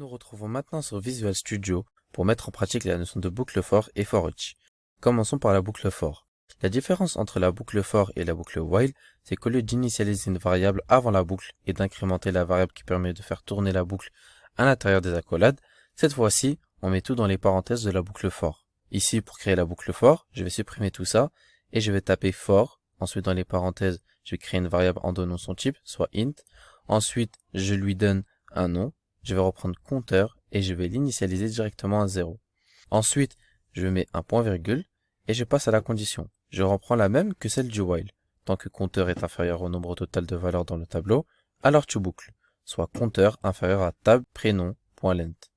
nous retrouvons maintenant sur Visual Studio pour mettre en pratique la notion de boucle for et for each. Commençons par la boucle for. La différence entre la boucle for et la boucle while, c'est qu'au lieu d'initialiser une variable avant la boucle et d'incrémenter la variable qui permet de faire tourner la boucle à l'intérieur des accolades, cette fois-ci, on met tout dans les parenthèses de la boucle for. Ici, pour créer la boucle for, je vais supprimer tout ça et je vais taper for. Ensuite, dans les parenthèses, je vais créer une variable en donnant son type, soit int. Ensuite, je lui donne un nom. Je vais reprendre compteur et je vais l'initialiser directement à 0. Ensuite, je mets un point virgule et je passe à la condition. Je reprends la même que celle du while. Tant que compteur est inférieur au nombre total de valeurs dans le tableau, alors tu boucles, soit compteur inférieur à tab prénom.length.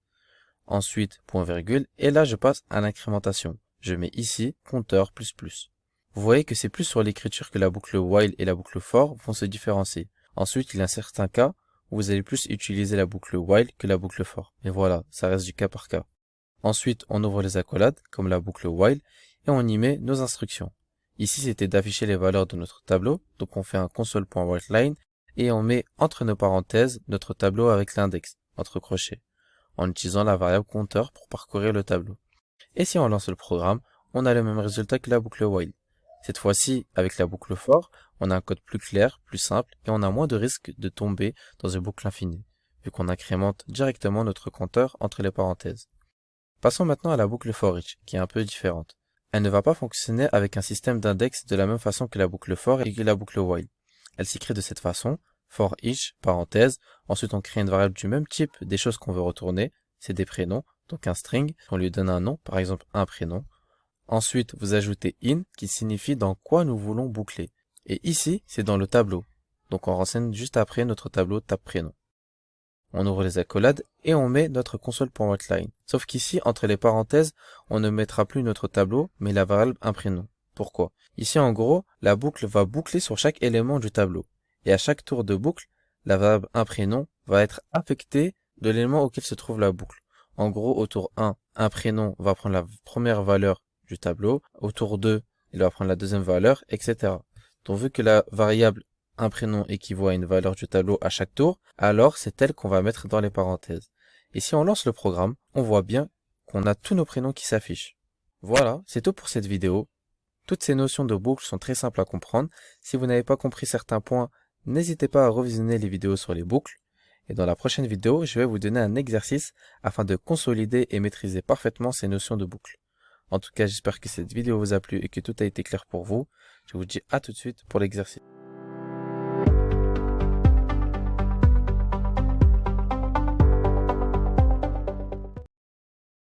Ensuite, point virgule, et là je passe à l'incrémentation. Je mets ici compteur plus plus. Vous voyez que c'est plus sur l'écriture que la boucle while et la boucle for vont se différencier. Ensuite, il y a certains cas où vous allez plus utiliser la boucle while que la boucle for. Et voilà, ça reste du cas par cas. Ensuite, on ouvre les accolades, comme la boucle while, et on y met nos instructions. Ici, c'était d'afficher les valeurs de notre tableau, donc on fait un console.writeLine, et on met entre nos parenthèses notre tableau avec l'index, entre crochets, en utilisant la variable compteur pour parcourir le tableau. Et si on lance le programme, on a le même résultat que la boucle while. Cette fois-ci, avec la boucle for, on a un code plus clair, plus simple, et on a moins de risque de tomber dans une boucle infinie, vu qu'on incrémente directement notre compteur entre les parenthèses. Passons maintenant à la boucle for each, qui est un peu différente. Elle ne va pas fonctionner avec un système d'index de la même façon que la boucle for et que la boucle while. Elle s'écrit de cette façon, for each, parenthèse, ensuite on crée une variable du même type des choses qu'on veut retourner, c'est des prénoms, donc un string, on lui donne un nom, par exemple un prénom. Ensuite, vous ajoutez in, qui signifie dans quoi nous voulons boucler. Et ici, c'est dans le tableau. Donc on renseigne juste après notre tableau tab prénom. On ouvre les accolades et on met notre console.writeLine. Sauf qu'ici, entre les parenthèses, on ne mettra plus notre tableau, mais la variable un prénom. Pourquoi? Ici, en gros, la boucle va boucler sur chaque élément du tableau. Et à chaque tour de boucle, la variable un prénom va être affectée de l'élément auquel se trouve la boucle. En gros, au tour 1, un prénom va prendre la première valeur du tableau. Au tour 2, il va prendre la deuxième valeur, etc. Donc, vu que la variable un prénom équivaut à une valeur du tableau à chaque tour, alors c'est elle qu'on va mettre dans les parenthèses. Et si on lance le programme, on voit bien qu'on a tous nos prénoms qui s'affichent. Voilà, c'est tout pour cette vidéo. Toutes ces notions de boucle sont très simples à comprendre. Si vous n'avez pas compris certains points, n'hésitez pas à revisionner les vidéos sur les boucles. Et dans la prochaine vidéo, je vais vous donner un exercice afin de consolider et maîtriser parfaitement ces notions de boucle. En tout cas, j'espère que cette vidéo vous a plu et que tout a été clair pour vous. Je vous dis à tout de suite pour l'exercice.